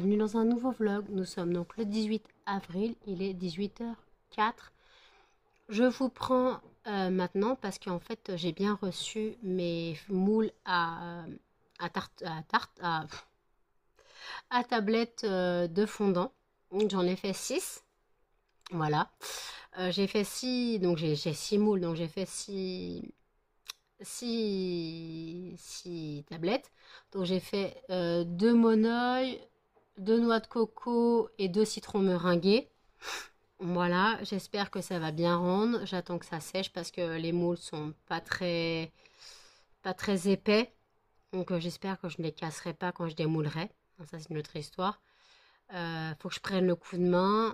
bienvenue dans un nouveau vlog. Nous sommes donc le 18 avril, il est 18h04. Je vous prends maintenant parce qu'en fait j'ai bien reçu mes moules à tablette de fondant. J'en ai fait 6, voilà. J'ai fait 6, donc j'ai 6 moules, donc j'ai fait 6 tablettes. Donc j'ai fait 2 monoeil, 2 noix de coco et 2 citrons meringués. Voilà, j'espère que ça va bien rendre. J'attends que ça sèche parce que les moules sont pas très épais. Donc j'espère que je ne les casserai pas quand je démoulerai. Ça c'est une autre histoire. Faut que je prenne le coup de main.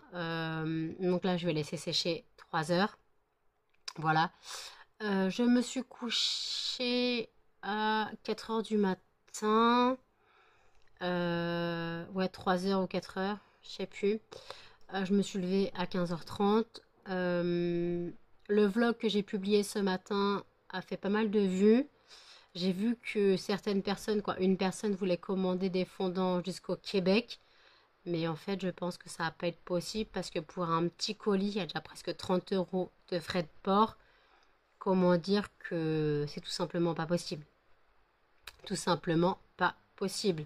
Donc là je vais laisser sécher 3 heures. Voilà. Je me suis couchée à 4 heures du matin. Ouais, 3 heures ou 4 heures, je sais plus. Je me suis levée à 15h30. Le vlog que j'ai publié ce matin a fait pas mal de vues. J'ai vu que certaines personnes, une personne voulait commander des fondants jusqu'au Québec. Mais en fait, je pense que ça va pas être possible parce que pour un petit colis, il y a déjà presque 30 € de frais de port. Comment dire que c'est tout simplement pas possible. Tout simplement pas possible.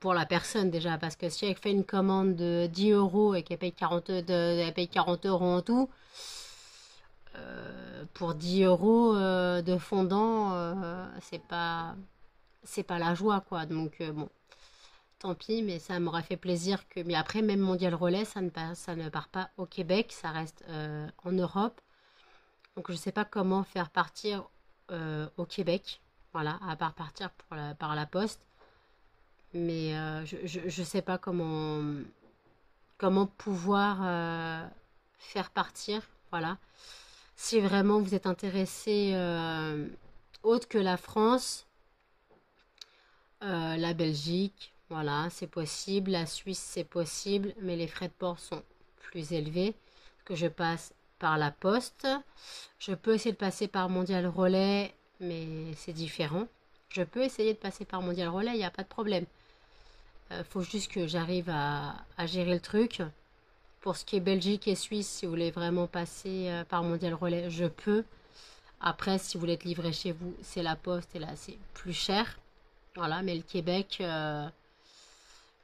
Pour la personne déjà, parce que si elle fait une commande de 10 € et qu'elle paye 40 € en tout, pour 10 € de fondant, c'est pas la joie, quoi. Donc bon, tant pis, mais ça m'aurait fait plaisir que. Mais après, même Mondial Relais, ça ne part pas au Québec, ça reste en Europe. Donc je sais pas comment faire partir au Québec, voilà, à part partir par la poste. Mais je sais pas comment pouvoir faire partir, voilà. Si vraiment vous êtes intéressé autre que la France, la Belgique, voilà, c'est possible. La Suisse, c'est possible, mais les frais de port sont plus élevés que je passe par la poste. Je peux essayer de passer par Mondial Relais, mais c'est différent. Je peux essayer de passer par Mondial Relais, il n'y a pas de problème. Faut juste que j'arrive à gérer le truc. Pour ce qui est Belgique et Suisse, si vous voulez vraiment passer par Mondial Relais, je peux. Après, si vous voulez être livré chez vous, c'est la poste et là, c'est plus cher. Voilà, mais le Québec,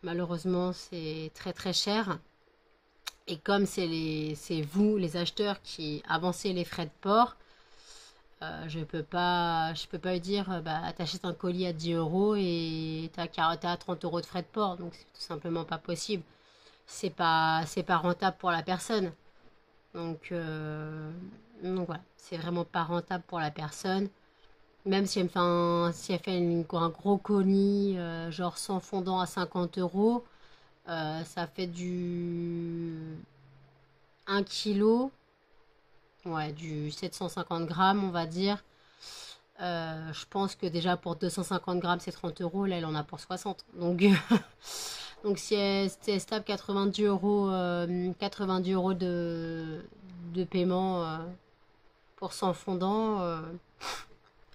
malheureusement, c'est très très cher. Et comme c'est vous, les acheteurs, qui avancez les frais de port, je peux pas lui dire, bah, t'achètes un colis à 10 € et t'as 30 € de frais de port. Donc, c'est tout simplement pas possible. C'est pas rentable pour la personne. Donc, donc voilà, c'est vraiment pas rentable pour la personne. Même si elle fait un gros colis, genre sans fondant à 50 €, ça fait du 1 kg, ouais, du 750 grammes, on va dire. Je pense que déjà pour 250 grammes, c'est 30 €. Là, elle en a pour 60. Donc, donc si elle se tape 90 € de paiement pour son fondant,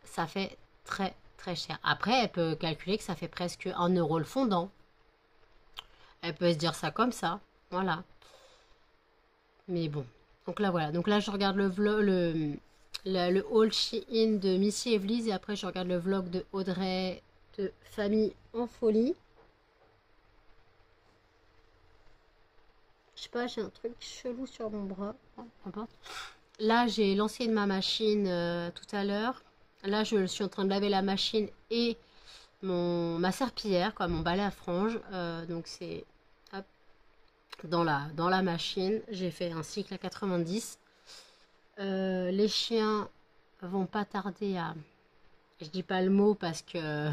ça fait très très cher. Après, elle peut calculer que ça fait presque 1 € le fondant. Elle peut se dire ça comme ça. Voilà. Mais bon. Donc là, voilà. Donc là, je regarde le vlog, le haul Shein de Missy Evely's et après, je regarde le vlog de Audrey de Famille en Folie. Je sais pas, j'ai un truc chelou sur mon bras. Peu importe. Là, j'ai lancé ma machine tout à l'heure. Là, je suis en train de laver la machine et ma serpillière, quoi, mon balai à franges. Donc, c'est hop, dans la machine. J'ai fait un cycle à 90. Les chiens vont pas tarder à. Je dis pas le mot parce que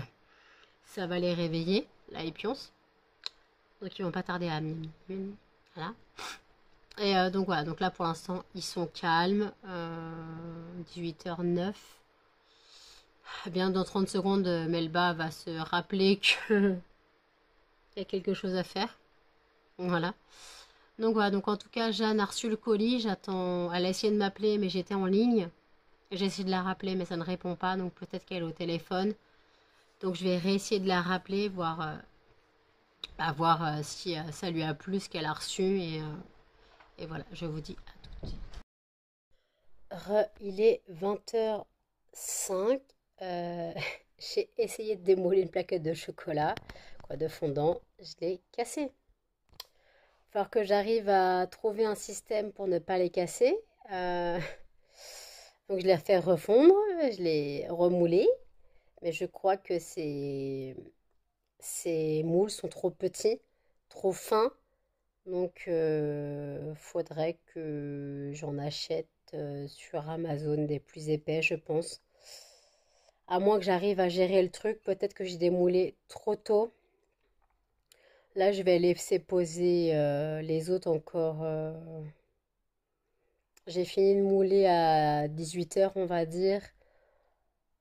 ça va les réveiller. Là, ils pioncent. Donc, ils vont pas tarder à. Voilà. Et donc voilà, donc là pour l'instant ils sont calmes, 18h09. Bien dans 30 secondes, Melba va se rappeler qu'il y a quelque chose à faire. Voilà. Donc voilà, donc en tout cas Jeanne a reçu le colis, j'attends, elle a essayé de m'appeler mais j'étais en ligne. J'ai essayé de la rappeler mais ça ne répond pas, donc peut-être qu'elle est au téléphone. Donc je vais réessayer de la rappeler, voir À voir si ça lui a plu ce qu'elle a reçu. Et voilà, je vous dis à tout de suite. Il est 20h05. euh, j'ai essayé de démouler une plaquette de chocolat, quoi, de fondant. Je l'ai cassée. Il va falloir que j'arrive à trouver un système pour ne pas les casser. Euh, donc je l'ai fait refondre, je l'ai remoulé, mais je crois que ces moules sont trop petits, trop fins. Donc faudrait que j'en achète sur Amazon des plus épais, je pense. À moins que j'arrive à gérer le truc, peut-être que j'ai démoulé trop tôt. Là, je vais laisser poser les autres encore. J'ai fini de mouler à 18h, on va dire.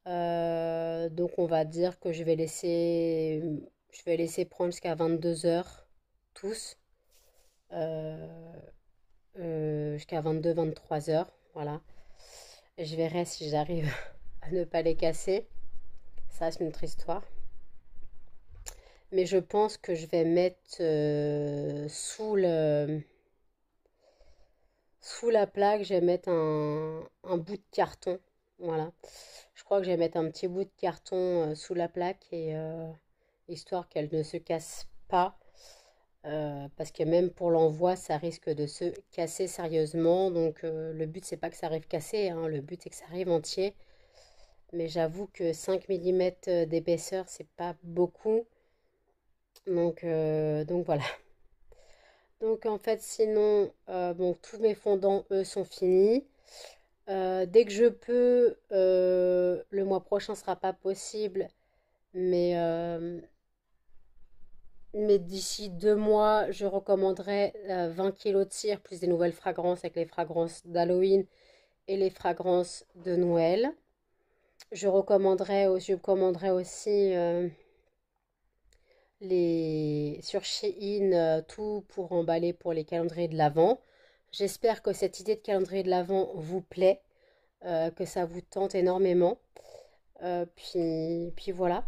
Donc, on va dire que je vais laisser prendre jusqu'à 22h, tous. Euh, jusqu'à 22-23h. Voilà. Et je verrai si j'arrive à ne pas les casser. Ça, c'est une autre histoire. Mais je pense que je vais mettre sous la plaque, je vais mettre un bout de carton. Voilà. Je crois que je vais mettre un petit bout de carton sous la plaque et histoire qu'elle ne se casse pas. Parce que même pour l'envoi, ça risque de se casser sérieusement. Donc le but, c'est pas que ça arrive cassé, hein. Le but, c'est que ça arrive entier. Mais j'avoue que 5 millimètres d'épaisseur, c'est pas beaucoup. Donc voilà. Donc en fait, sinon, bon, tous mes fondants, eux, sont finis. Dès que je peux, le mois prochain sera pas possible, mais, euh, mais d'ici 2 mois, je recommanderais 20 kilos de cire plus des nouvelles fragrances avec les fragrances d'Halloween et les fragrances de Noël. Je commanderais aussi sur Shein tout pour emballer pour les calendriers de l'Avent. J'espère que cette idée de calendrier de l'Avent vous plaît, que ça vous tente énormément. Puis voilà.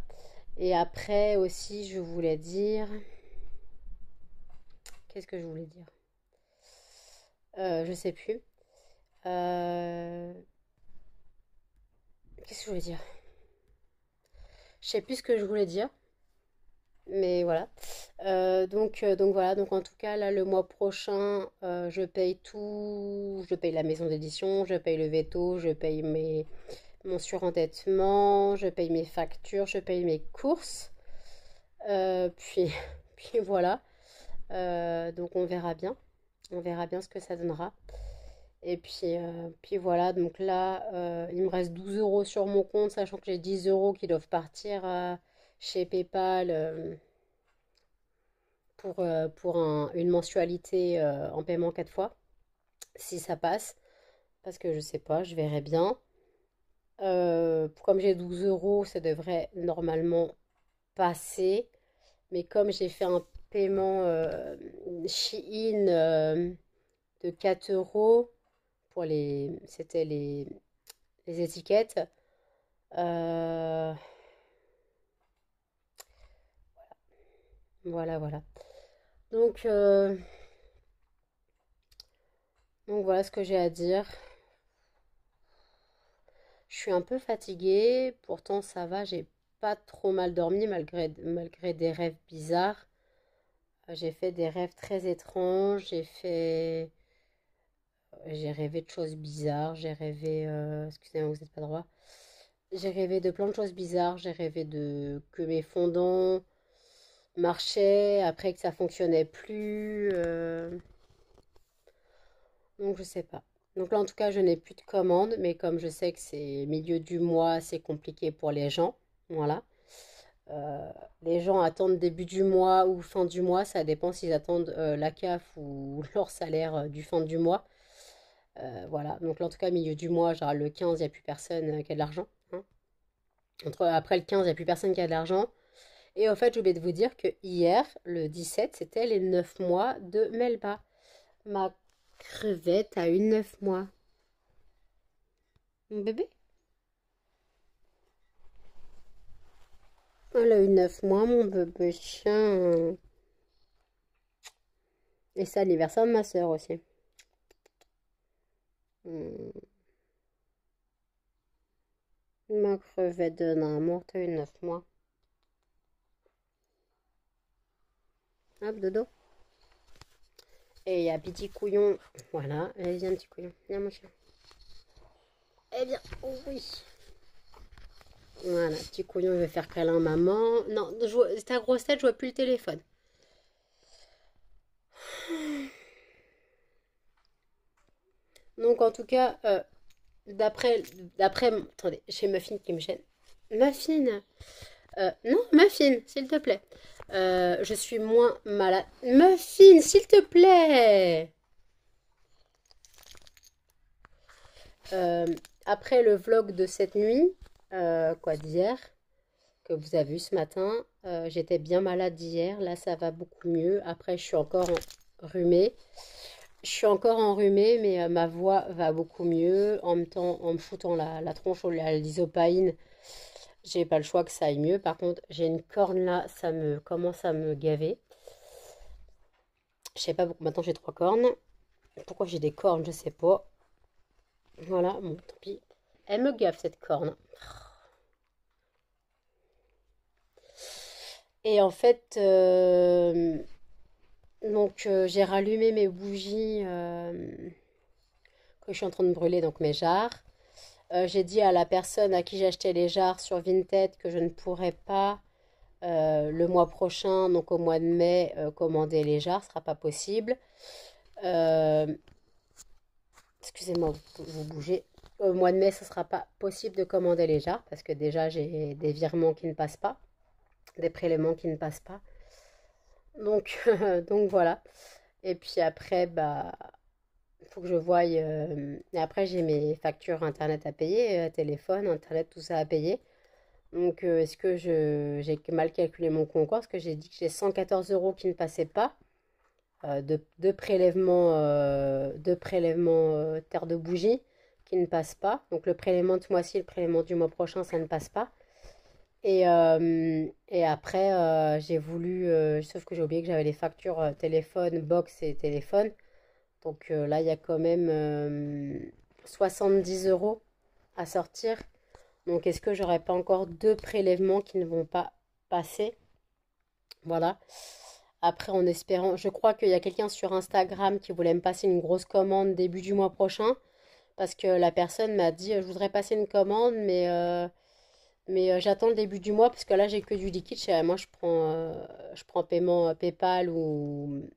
Et après aussi, je voulais dire. Qu'est-ce que je voulais dire? Je sais plus. Euh, Qu'est-ce que je voulais dire? Je sais plus ce que je voulais dire. Mais voilà. Donc voilà, donc en tout cas, là, le mois prochain, je paye tout. Je paye la maison d'édition, je paye le veto, je paye mon surendettement, je paye mes factures, je paye mes courses. Puis, puis voilà. Donc on verra bien. On verra bien ce que ça donnera. Et puis voilà, donc là, il me reste 12 euros sur mon compte, sachant que j'ai 10 euros qui doivent partir chez PayPal pour une mensualité en paiement 4 fois, si ça passe. Parce que je sais pas, je verrai bien. Comme j'ai 12 euros, ça devrait normalement passer. Mais comme j'ai fait un paiement Shein de 4 euros c'était les étiquettes. euh, voilà, voilà. Donc, euh, donc voilà ce que j'ai à dire. Je suis un peu fatiguée, pourtant ça va, j'ai pas trop mal dormi malgré des rêves bizarres. J'ai fait des rêves très étranges, j'ai rêvé de choses bizarres, j'ai rêvé, excusez-moi, vous n'êtes pas droit. J'ai rêvé de plein de choses bizarres, j'ai rêvé que mes fondants marchaient, après que ça fonctionnait plus, donc je sais pas. Donc là en tout cas je n'ai plus de commandes, mais comme je sais que c'est milieu du mois, c'est compliqué pour les gens, voilà. Euh, les gens attendent début du mois ou fin du mois, ça dépend s'ils attendent la CAF ou leur salaire du fin du mois. Voilà, donc là en tout cas milieu du mois, genre le 15, il n'y a plus personne qui a de l'argent, hein. Après le 15, il n'y a plus personne qui a de l'argent. Et en fait, j'ai oublié de vous dire que hier, le 17, c'était les 9 mois de Melba. Ma crevette a eu 9 mois. Mon bébé, elle a eu 9 mois, mon bébé chien. Et c'est l'anniversaire de ma soeur aussi. Hmm. Ma crevette de amour, t'as eu 9 mois. Hop, dodo. Et il y a petit couillon. Voilà, allez, viens, petit couillon. Viens, mon chien. Eh bien, oh oui. Voilà, petit couillon, il veut faire câlin à maman. Non, ta grosse tête, je vois plus le téléphone. Donc, en tout cas, d'après, attendez, j'ai Muffin qui me gêne. Muffin, non, Muffin, s'il te plaît. Je suis moins malade. Muffin, s'il te plaît. Euh, Après le vlog de cette nuit, quoi d'hier, que vous avez vu ce matin, j'étais bien malade hier. Là, ça va beaucoup mieux. Après, je suis encore enrhumée. Je suis encore enrhumée, mais ma voix va beaucoup mieux. En même temps, en me foutant la tronche à l'isopaïne, j'ai pas le choix que ça aille mieux. Par contre, j'ai une corne là, ça me commence à me gaver. Je sais pas pourquoi maintenant j'ai 3 cornes. Pourquoi j'ai des cornes, je sais pas. Voilà, bon, tant pis. Elle me gave cette corne. Et en fait, donc j'ai rallumé mes bougies que je suis en train de brûler, donc mes jarres. J'ai dit à la personne à qui j'ai acheté les jarres sur Vinted que je ne pourrais pas le mois prochain, donc au mois de mai, commander les jarres, ce sera pas possible. Euh, Excusez-moi, vous bougez. Au mois de mai, ce sera pas possible de commander les jarres parce que déjà j'ai des virements qui ne passent pas, des prélèvements qui ne passent pas. Donc, donc voilà. Et puis après, bah, il faut que je voie. Et après, j'ai mes factures internet à payer, téléphone, internet, tout ça à payer. Donc, est-ce que j'ai mal calculé mon compte? Parce que j'ai dit que j'ai 114 euros qui ne passaient pas de prélèvement terre de bougie qui ne passe pas. Donc, le prélèvement de ce mois-ci, le prélèvement du mois prochain, ça ne passe pas. Et après, j'ai voulu, sauf que j'ai oublié que j'avais les factures téléphone, box et téléphone. Donc là, il y a quand même 70 euros à sortir. Donc est-ce que j'aurais pas encore 2 prélèvements qui ne vont pas passer? Voilà. Après, en espérant, je crois qu'il y a quelqu'un sur Instagram qui voulait me passer une grosse commande début du mois prochain. Parce que la personne m'a dit, je voudrais passer une commande, mais j'attends le début du mois parce que là, j'ai que du liquide. Moi, je prends paiement PayPal ou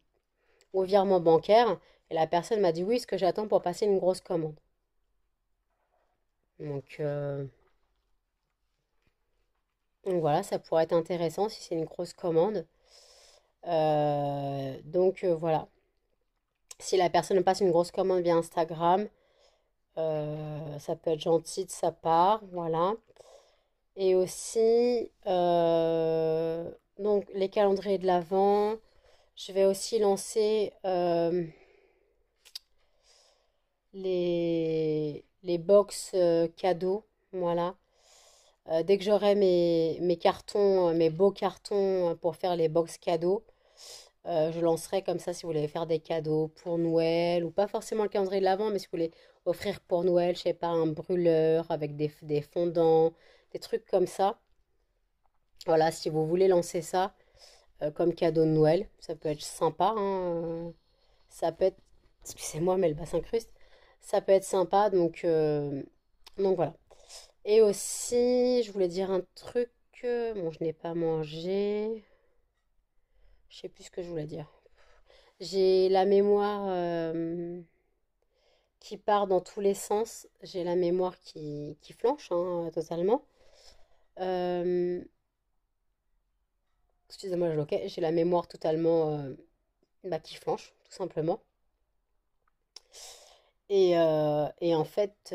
virement bancaire. Et la personne m'a dit oui, ce que j'attends pour passer une grosse commande. Donc, donc voilà, ça pourrait être intéressant si c'est une grosse commande. Donc voilà. Si la personne me passe une grosse commande via Instagram, ça peut être gentil de sa part. Voilà. Et aussi, donc les calendriers de l'Avent. Je vais aussi lancer les box cadeaux. Voilà. Dès que j'aurai mes cartons, mes beaux cartons pour faire les box cadeaux, je lancerai comme ça si vous voulez faire des cadeaux pour Noël, ou pas forcément le calendrier de l'Avent, mais si vous voulez offrir pour Noël, je sais pas, un brûleur avec des fondants, des trucs comme ça. Voilà, si vous voulez lancer ça comme cadeau de Noël, ça peut être sympa, hein. Ça peut être, excusez-moi, mais le bassin cruste, ça peut être sympa, donc voilà. Et aussi, je voulais dire un truc, bon, je n'ai pas mangé, je sais plus ce que je voulais dire. J'ai la mémoire qui part dans tous les sens, j'ai la mémoire qui flanche hein, totalement. Euh, Excusez-moi, je loquais, j'ai la mémoire totalement bah, qui flanche, tout simplement. Et en fait,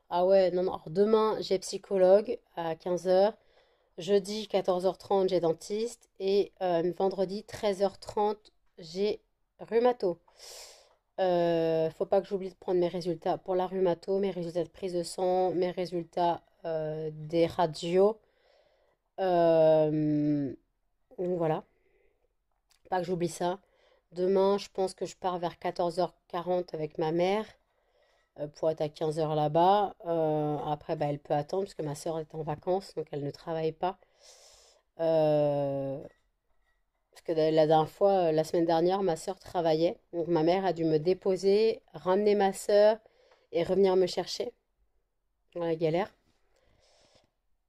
ah ouais, non, non, alors demain j'ai psychologue à 15 heures. Jeudi 14h30 j'ai dentiste. Et vendredi 13h30 j'ai rhumato. Faut pas que j'oublie de prendre mes résultats pour la rhumato, mes résultats de prise de sang, mes résultats des radios. Euh, Donc voilà, pas que j'oublie ça. Demain, je pense que je pars vers 14h40 avec ma mère pour être à 15h là-bas. Après, bah, elle peut attendre parce que ma soeur est en vacances, donc elle ne travaille pas. Euh, Parce que la dernière fois, la semaine dernière, ma soeur travaillait. Donc ma mère a dû me déposer, ramener ma soeur et revenir me chercher dans la galère.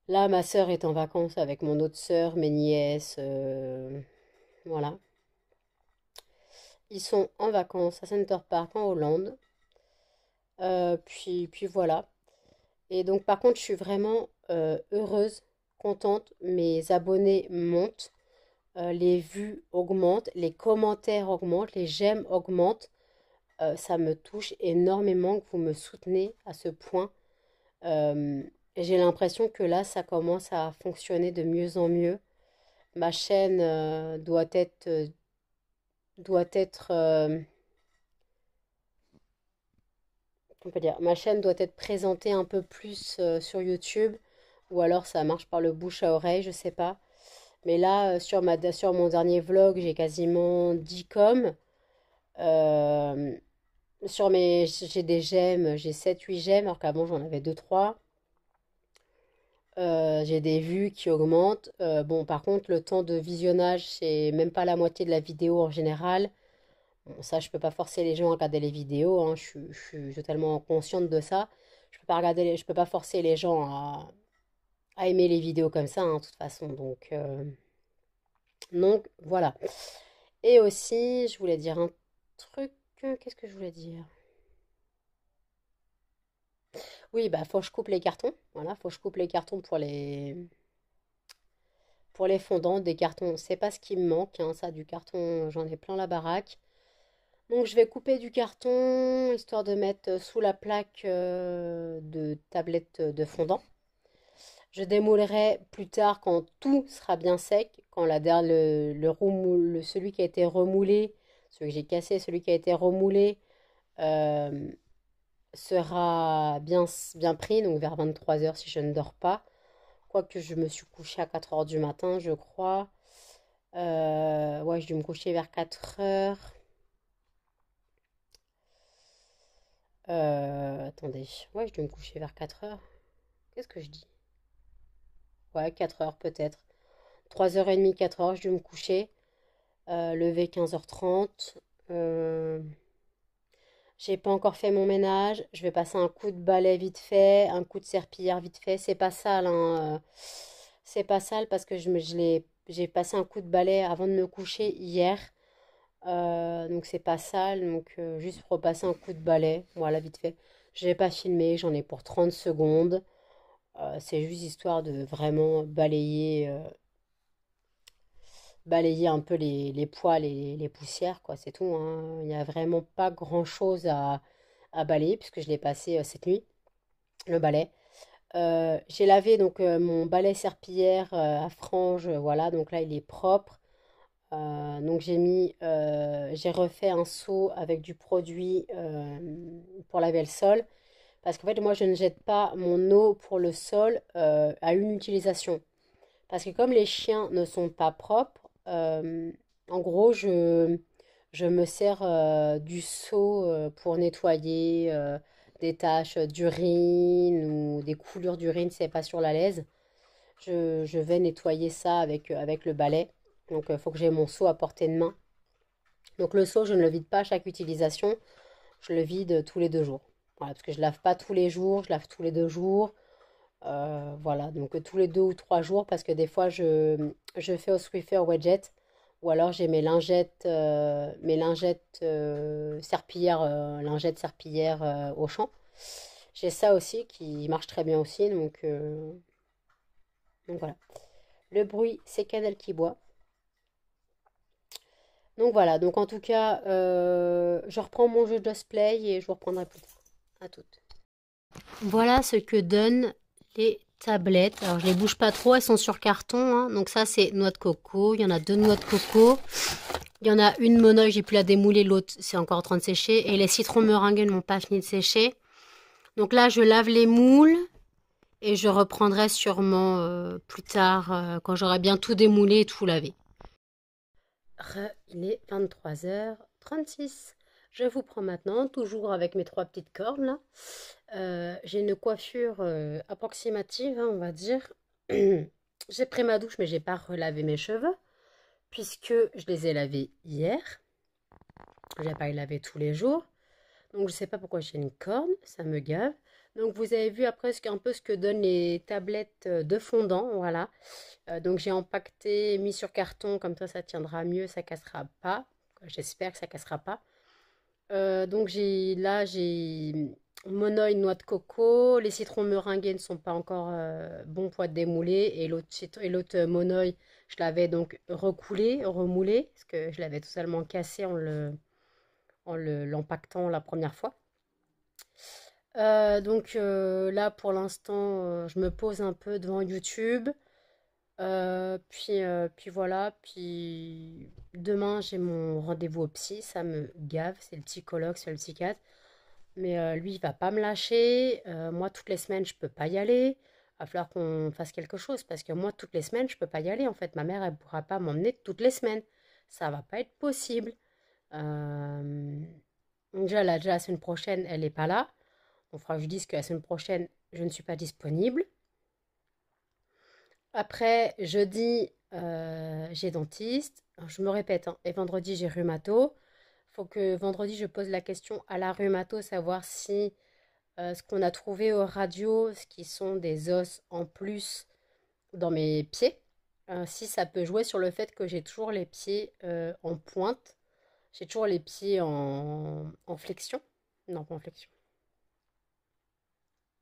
Là, ma soeur est en vacances avec mon autre soeur, mes nièces. Voilà. Ils sont en vacances à Center Park en Hollande. Puis voilà. Et donc, par contre, je suis vraiment heureuse, contente. Mes abonnés montent, les vues augmentent, les commentaires augmentent, les j'aime augmentent. Ça me touche énormément que vous me soutenez à ce point. Euh, j'ai l'impression que là, ça commence à fonctionner de mieux en mieux. Ma chaîne doit être, on peut dire, ma chaîne doit être présentée un peu plus sur YouTube, ou alors ça marche par le bouche à oreille, je sais pas. Mais là, sur mon dernier vlog, j'ai quasiment 10 coms. Euh, j'ai des j'aime, j'ai 7 8 j'aime, alors qu'avant j'en avais 2 3. J'ai des vues qui augmentent. Bon, par contre, le temps de visionnage, c'est même pas la moitié de la vidéo en général. Bon, ça, je peux pas forcer les gens à regarder les vidéos, hein, je suis totalement consciente de ça. Je peux pas forcer les gens à aimer les vidéos comme ça, hein, de toute façon. Donc voilà. Et aussi, je voulais dire un truc. Qu'est-ce que je voulais dire? Oui, bah faut que je coupe les cartons. Voilà, faut que je coupe les cartons pour les fondants. Des cartons, c'est pas ce qui me manque, hein, ça, du carton, j'en ai plein la baraque. Donc je vais couper du carton, histoire de mettre sous la plaque de tablette de fondant. Je démoulerai plus tard quand tout sera bien sec, quand celui qui a été remoulé, celui que j'ai cassé, celui qui a été remoulé euh, sera bien pris, donc vers 23h si je ne dors pas. Quoique je me suis couchée à 4h du matin, je crois. Ouais, je dû me coucher vers 4h. Attendez. Ouais, je dû me coucher vers 4h. Qu'est-ce que je dis? Ouais, 4h peut-être. 3h30, 4h, je dû me coucher. Lever 15h30. Euh, j'ai pas encore fait mon ménage. Je vais passer un coup de balai vite fait, un coup de serpillière vite fait. C'est pas sale, hein. C'est pas sale parce que j'ai passé un coup de balai avant de me coucher hier. Donc c'est pas sale. Donc juste repasser un coup de balai. Voilà, vite fait. Je l'ai pas filmé, j'en ai pour 30 secondes. C'est juste histoire de vraiment balayer un peu les poils et les poussières, quoi, c'est tout, hein. Il n'y a vraiment pas grand-chose à balayer puisque je l'ai passé cette nuit, le balai. J'ai lavé donc mon balai serpillière à franges, voilà, donc là il est propre. Donc j'ai refait un seau avec du produit pour laver le sol. Parce qu'en fait, moi, je ne jette pas mon eau pour le sol à une utilisation. Parce que comme les chiens ne sont pas propres, en gros, je me sers du seau pour nettoyer des taches d'urine ou des coulures d'urine, c'est pas sur la laise. Je vais nettoyer ça avec le balai. Donc, il faut que j'ai mon seau à portée de main. Donc, le seau, je ne le vide pas à chaque utilisation. Je le vide tous les 2 jours. Voilà, parce que je lave pas tous les jours, je lave tous les 2 jours. Voilà, donc tous les 2 ou 3 jours, parce que des fois je fais au Swiffer Wedget, ou alors j'ai mes lingettes serpillères, lingettes serpillères au champ. J'ai ça aussi qui marche très bien aussi, donc voilà. Le bruit, c'est Canel qui boit. Donc voilà, donc en tout cas, je reprends mon jeu de Just Play et je vous reprendrai plus tard. À toutes. Voilà ce que donnent les tablettes. Alors je les bouge pas trop, elles sont sur carton, hein. Donc ça c'est noix de coco, il y en a 2 noix de coco. Il y en a une monoeil, j'ai pu la démouler, l'autre c'est encore en train de sécher. Et les citrons meringués ne m'ont pas fini de sécher. Donc là je lave les moules et je reprendrai sûrement plus tard quand j'aurai bien tout démoulé et tout lavé. Il est 23h36. Je vous prends maintenant, toujours avec mes trois petites cornes là. J'ai une coiffure approximative, hein, on va dire. J'ai pris ma douche, mais j'ai pas relavé mes cheveux, puisque je les ai lavés hier. J'ai pas les laver tous les jours. Donc je sais pas pourquoi j'ai une corne, ça me gave. Donc vous avez vu après un peu ce que donnent les tablettes de fondant, voilà. Donc j'ai empaqueté, mis sur carton, comme ça tiendra mieux, ça cassera pas. J'espère que ça cassera pas. Donc j'ai monoï noix de coco. Les citrons meringués ne sont pas encore bons pour être démoulés. Et l'autre monoï, je l'avais donc recoulé, remoulé, parce que je l'avais totalement cassé l'empaquetant la première fois. Donc là, pour l'instant, je me pose un peu devant YouTube. Puis voilà. Puis demain, j'ai mon rendez-vous au psy. Ça me gave. C'est le psychologue, c'est le psychiatre. Mais lui, il va pas me lâcher. Moi, toutes les semaines, je peux pas y aller. Il va falloir qu'on fasse quelque chose parce que moi, toutes les semaines, je peux pas y aller. En fait, ma mère, elle pourra pas m'emmener toutes les semaines. Ça va pas être possible. Euh, déjà, la semaine prochaine, elle est pas là. On fera que je dise que la semaine prochaine, je ne suis pas disponible. Après, jeudi, j'ai dentiste. Alors, je me répète, hein, et vendredi, j'ai rhumato. Faut que vendredi, je pose la question à la rhumato, savoir si ce qu'on a trouvé au radio, ce qui sont des os en plus dans mes pieds, si ça peut jouer sur le fait que j'ai toujours les pieds en pointe. J'ai toujours les pieds en flexion. Non, pas en flexion.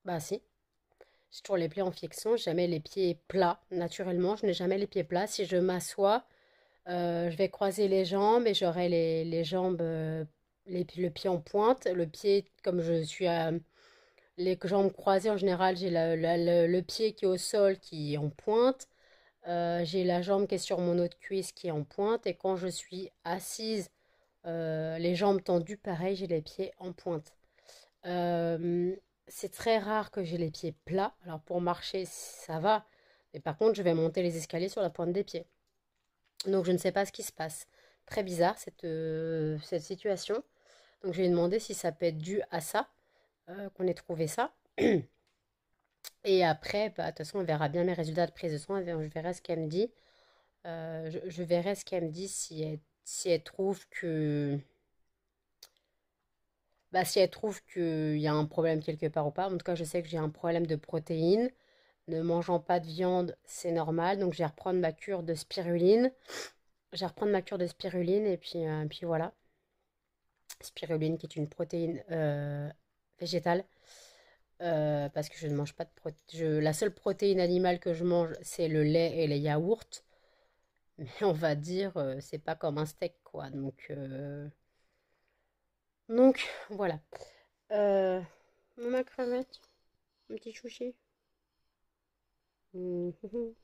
Bah si. J'ai toujours les pieds en flexion, jamais les pieds plats. Naturellement, je n'ai jamais les pieds plats. Si je m'assois, je vais croiser les jambes et j'aurai les jambes, le pied en pointe. Le pied, comme je suis les jambes croisées, en général, j'ai le pied qui est au sol qui est en pointe. J'ai la jambe qui est sur mon autre cuisse qui est en pointe. Et quand je suis assise, les jambes tendues, pareil, j'ai les pieds en pointe. Euh, c'est très rare que j'ai les pieds plats. Alors pour marcher, ça va. Mais par contre, je vais monter les escaliers sur la pointe des pieds. Donc je ne sais pas ce qui se passe. Très bizarre cette situation. Donc je lui ai demandé si ça peut être dû à ça, qu'on ait trouvé ça. Et après, bah, de toute façon, on verra bien mes résultats de prise de sang. Je verrai ce qu'elle me dit. Je verrai ce qu'elle me dit si elle trouve que bah, si elle trouve qu'il y a un problème quelque part ou pas. En tout cas, je sais que j'ai un problème de protéines. Ne mangeant pas de viande, c'est normal. Donc, je vais reprendre ma cure de spiruline. Je vais reprendre ma cure de spiruline et puis voilà. Spiruline qui est une protéine végétale. Parce que je ne mange pas de protéines. La seule protéine animale que je mange, c'est le lait et les yaourts. Mais on va dire, c'est pas comme un steak, quoi. Donc voilà. Euh, Ma crevette, un petit chouchi. Mhm.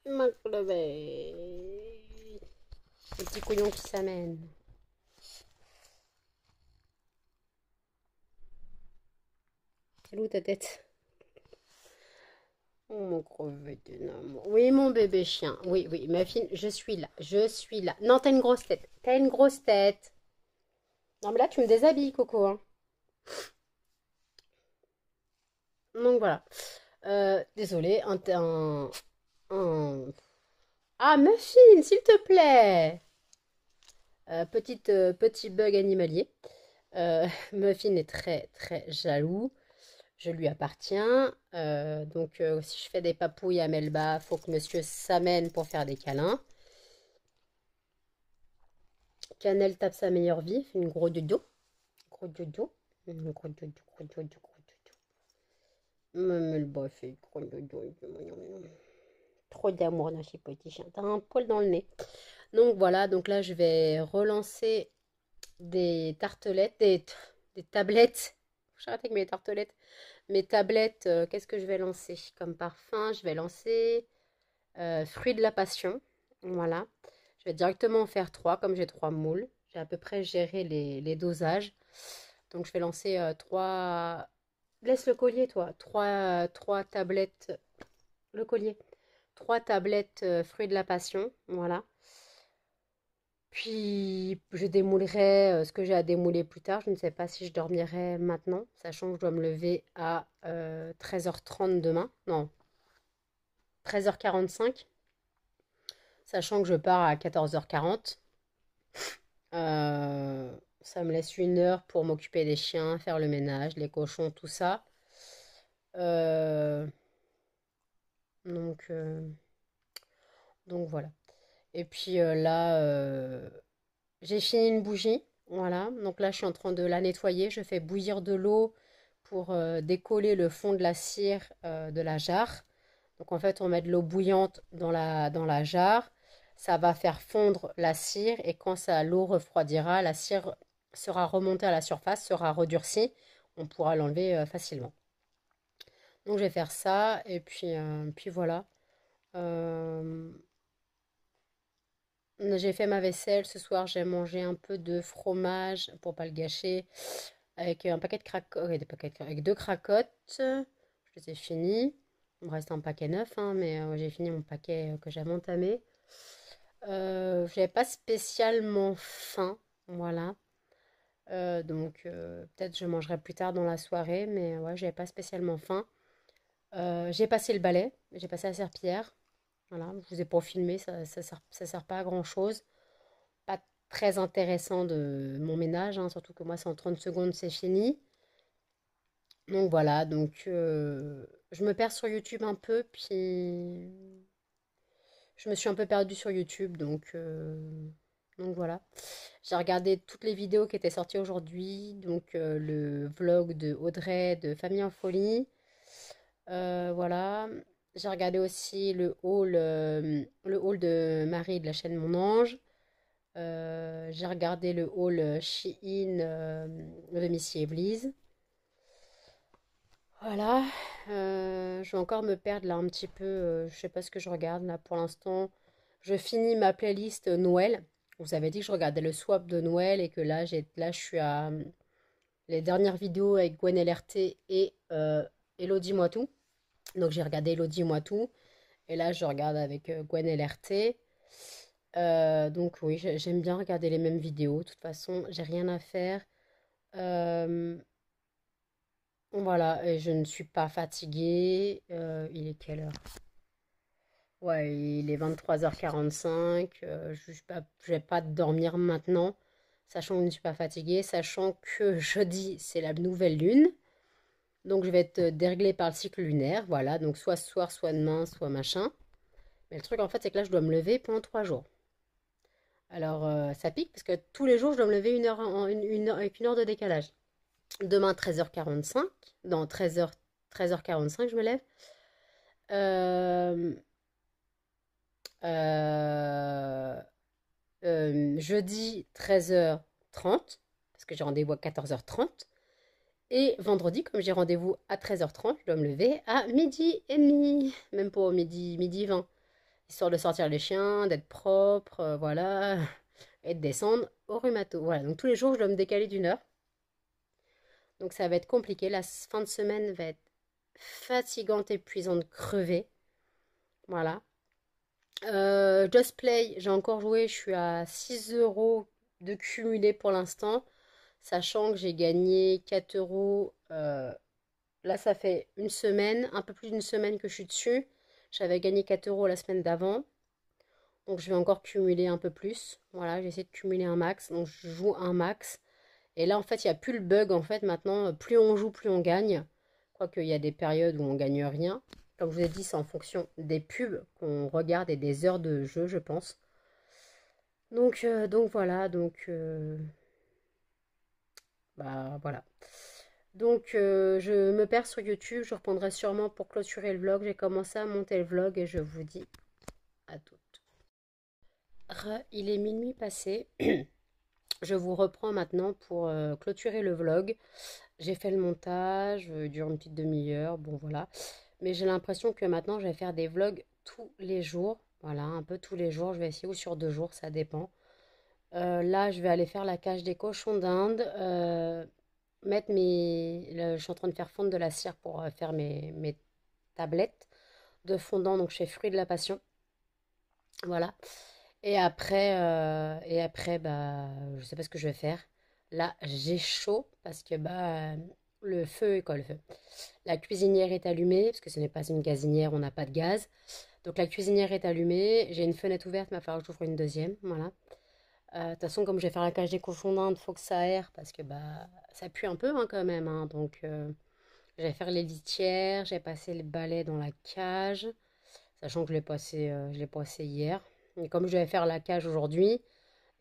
Ma crevette. Le petit couillon qui s'amène. C'est où ta tête? Oh, mon crevette d'amour. Oui, mon bébé chien. Oui, oui, ma fille, je suis là. Je suis là. Non, t'as une grosse tête. T'as une grosse tête. Non, mais là, tu me déshabilles, Coco, hein. Donc voilà. Désolée, un- Ah, Muffin, s'il te plaît. Petit bug animalier. Muffin est très très jaloux. Je lui appartiens. Donc si je fais des papouilles à Melba, faut que monsieur s'amène pour faire des câlins. Canel tape sa meilleure vie, fait une gros dodo. Gros dodo. Gros dodo, gros dodo, gros dodo. Melba fait gros dodo. Trop d'amour dans ces petits chiens. T'as un poil dans le nez. Donc voilà, donc là je vais relancer des tartelettes, des tablettes. J'arrête avec mes tartelettes. Mes tablettes, qu'est-ce que je vais lancer comme parfum? Je vais lancer fruits de la passion. Voilà. Je vais directement en faire trois, comme j'ai trois moules. J'ai à peu près géré les dosages. Donc je vais lancer trois. Laisse le collier, toi. Trois tablettes. Le collier. 3 tablettes fruits de la passion, voilà. Puis je démoulerai ce que j'ai à démouler plus tard. Je ne sais pas si je dormirai maintenant, sachant que je dois me lever à 13h30 demain. Non, 13h45, sachant que je pars à 14h40. Ça me laisse 1 heure pour m'occuper des chiens, faire le ménage, les cochons, tout ça. Euh, donc, euh, donc voilà. Et puis là, j'ai fini une bougie. Voilà. Donc là, je suis en train de la nettoyer. Je fais bouillir de l'eau pour décoller le fond de la cire de la jarre. Donc en fait, on met de l'eau bouillante dans la jarre. Ça va faire fondre la cire et quand l'eau refroidira, la cire sera remontée à la surface, sera redurcie. On pourra l'enlever facilement. Donc je vais faire ça et puis voilà. Euh, j'ai fait ma vaisselle ce soir. J'ai mangé un peu de fromage pour pas le gâcher avec un paquet de cracottes, avec 2 cracottes. Je les ai finis. Il me reste un paquet neuf, hein, mais j'ai fini mon paquet que j'avais entamé. J'avais pas spécialement faim, voilà. Donc peut-être je mangerai plus tard dans la soirée, mais ouais, j'avais pas spécialement faim. J'ai passé le balai, j'ai passé la serpillière. Voilà, je vous ai pas filmé, ça sert pas à grand chose. Pas très intéressant de mon ménage, hein, surtout que moi c'est en 30 secondes, c'est fini. Donc voilà, je me perds sur YouTube un peu, puis je me suis un peu perdue sur YouTube, donc voilà. J'ai regardé toutes les vidéos qui étaient sorties aujourd'hui, donc le vlog de Audrey de Famille en Folie. Voilà. J'ai regardé aussi le haul de Marie de la chaîne Mon Ange. J'ai regardé le haul Shein de Missy et Blaze. Voilà. Je vais encore me perdre là un petit peu. Je sais pas ce que je regarde là pour l'instant. Je finis ma playlist Noël. Vous avez dit que je regardais le swap de Noël et que là je suis à les dernières vidéos avec Gwen LRT et Elodie Moitou. Donc j'ai regardé Elodie Moitou et là je regarde avec Gwen LRT. Donc oui, j'aime bien regarder les mêmes vidéos. De toute façon, j'ai rien à faire. Euh, voilà, et je ne suis pas fatiguée. Il est quelle heure? Ouais, il est 23h45. Je vais pas dormir maintenant, sachant que je ne suis pas fatiguée, sachant que jeudi, c'est la nouvelle lune. Donc je vais être déréglée par le cycle lunaire. Voilà, donc soit ce soir, soit demain, soit machin. Mais le truc en fait, c'est que là, je dois me lever pendant 3 jours. Alors ça pique parce que tous les jours, je dois me lever avec 1 heure de décalage. Demain, 13h45. Dans 13h45, je me lève. Euh, euh, Jeudi 13h30, parce que j'ai rendez-vous à 14h30. Et vendredi, comme j'ai rendez-vous à 13h30, je dois me lever à midi et demi, même pas au midi 20, histoire de sortir les chiens, d'être propre, voilà, et de descendre au rhumato. Voilà, donc tous les jours, je dois me décaler d'1 heure. Donc ça va être compliqué. La fin de semaine va être fatigante, épuisante, crevée. Voilà. Just Play, j'ai encore joué, je suis à 6 euros de cumulé pour l'instant, sachant que j'ai gagné 4 euros. Là, ça fait une semaine, un peu plus d'une semaine que je suis dessus. J'avais gagné 4 euros la semaine d'avant, donc je vais encore cumuler un peu plus. Voilà, j'essaie de cumuler un max, donc je joue un max. Et là, en fait, il n'y a plus le bug. En fait, maintenant, plus on joue, plus on gagne. Quoique, il y a des périodes où on gagne rien. Comme je vous ai dit, c'est en fonction des pubs qu'on regarde et des heures de jeu, je pense. Donc voilà, bah voilà. Je me perds sur YouTube. Je reprendrai sûrement pour clôturer le vlog. J'ai commencé à monter le vlog et je vous dis à toutes. Il est minuit passé. Je vous reprends maintenant pour clôturer le vlog. J'ai fait le montage, il dure une petite demi-heure, bon voilà. Mais j'ai l'impression que maintenant je vais faire des vlogs tous les jours. Voilà, un peu tous les jours. Je vais essayer ou sur 2 jours, ça dépend. Là, je vais aller faire la cage des cochons d'Inde. Je suis en train de faire fondre de la cire pour faire mes tablettes. de fondant, donc je fais fruit de la passion. Voilà. Et après, bah, je sais pas ce que je vais faire. Là, j'ai chaud parce que bah, le feu, quoi, le feu. La cuisinière est allumée parce que ce n'est pas une gazinière, on n'a pas de gaz. Donc la cuisinière est allumée. J'ai une fenêtre ouverte, mais il va falloir que j'ouvre une deuxième. Voilà. De toute façon, comme je vais faire la cage des cochons d'Inde, il faut que ça aère parce que bah, ça pue un peu hein, quand même. Hein. Donc, je vais faire les litières. J'ai passé le balai dans la cage, sachant que je l'ai passé hier. Et comme je vais faire la cage aujourd'hui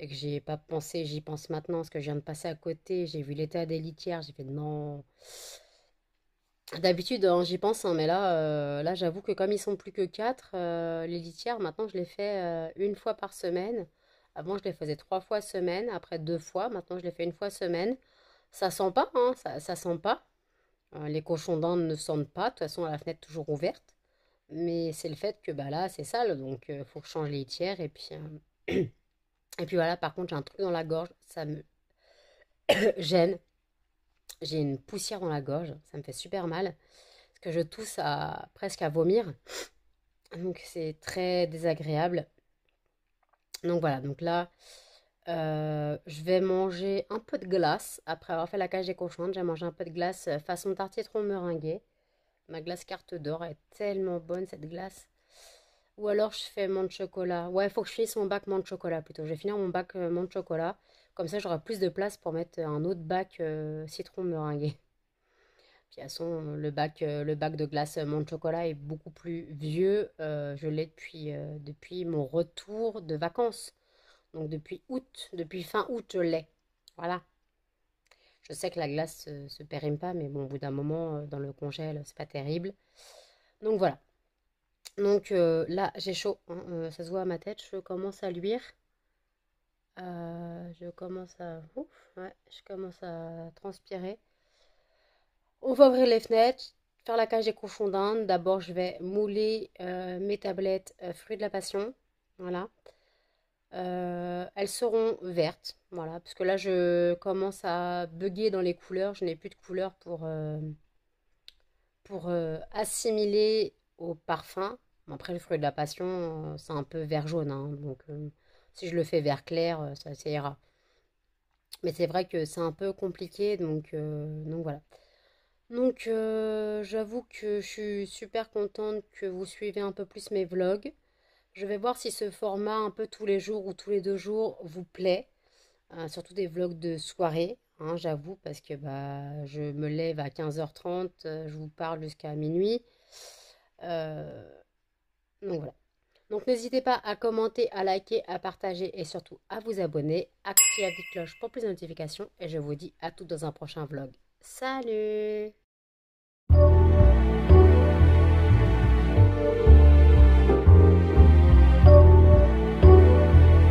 et que j'y ai pas pensé, j'y pense maintenant parce que je viens de passer à côté. J'ai vu l'état des litières. J'ai fait non. D'habitude, hein, j'y pense, hein, mais là, là j'avoue que comme ils sont plus que 4, les litières, maintenant je les fais une fois par semaine. Avant, je les faisais 3 fois semaine, après 2 fois. Maintenant, je les fais une fois semaine. Ça sent pas, hein, ça sent pas. Les cochons d'Inde ne sentent pas. De toute façon, la fenêtre est toujours ouverte. Mais c'est le fait que bah, là, c'est sale, donc il faut que je change les litières. Et puis voilà, par contre, j'ai un truc dans la gorge, ça me gêne. J'ai une poussière dans la gorge, ça me fait super mal. Parce que je tousse presque à vomir. Donc c'est très désagréable. Donc voilà, donc là, je vais manger un peu de glace. Après avoir fait la cage des cochons, j'ai mangé un peu de glace façon tarte citron meringuée. Ma glace carte d'or est tellement bonne cette glace. Ou alors je fais menthe chocolat. Ouais, il faut que je finisse mon bac menthe chocolat plutôt. Je vais finir mon bac menthe chocolat. Comme ça, j'aurai plus de place pour mettre un autre bac citron meringuée. Puis, de toute façon, le bac de glace menthe chocolat est beaucoup plus vieux. Je l'ai depuis mon retour de vacances. Donc depuis août, depuis fin août, je l'ai. Voilà. Je sais que la glace se périme pas, mais bon, au bout d'un moment, dans le congèle, c'est pas terrible. Donc voilà. Donc là, j'ai chaud, hein, ça se voit à ma tête, je commence à luire. Je commence à... Ouf, ouais, je commence à transpirer. On va ouvrir les fenêtres, faire la cage des cochons d'Inde. D'abord, je vais mouler mes tablettes fruits de la passion. Voilà. Elles seront vertes. Voilà. Parce que là, je commence à bugger dans les couleurs. Je n'ai plus de couleurs pour assimiler au parfum. Bon, après, le fruit de la passion, c'est un peu vert jaune. Hein. Donc, si je le fais vert clair, ça ira. Mais c'est vrai que c'est un peu compliqué. Donc voilà. Donc, j'avoue que je suis super contente que vous suivez un peu plus mes vlogs. Je vais voir si ce format un peu tous les jours ou tous les 2 jours vous plaît. Surtout des vlogs de soirée, hein, j'avoue, parce que bah, je me lève à 15h30, je vous parle jusqu'à minuit. Euh, donc voilà. Donc n'hésitez pas à commenter, à liker, à partager et surtout à vous abonner. Activez la petite cloche pour plus de notifications. Et je vous dis à toutes dans un prochain vlog. Salut!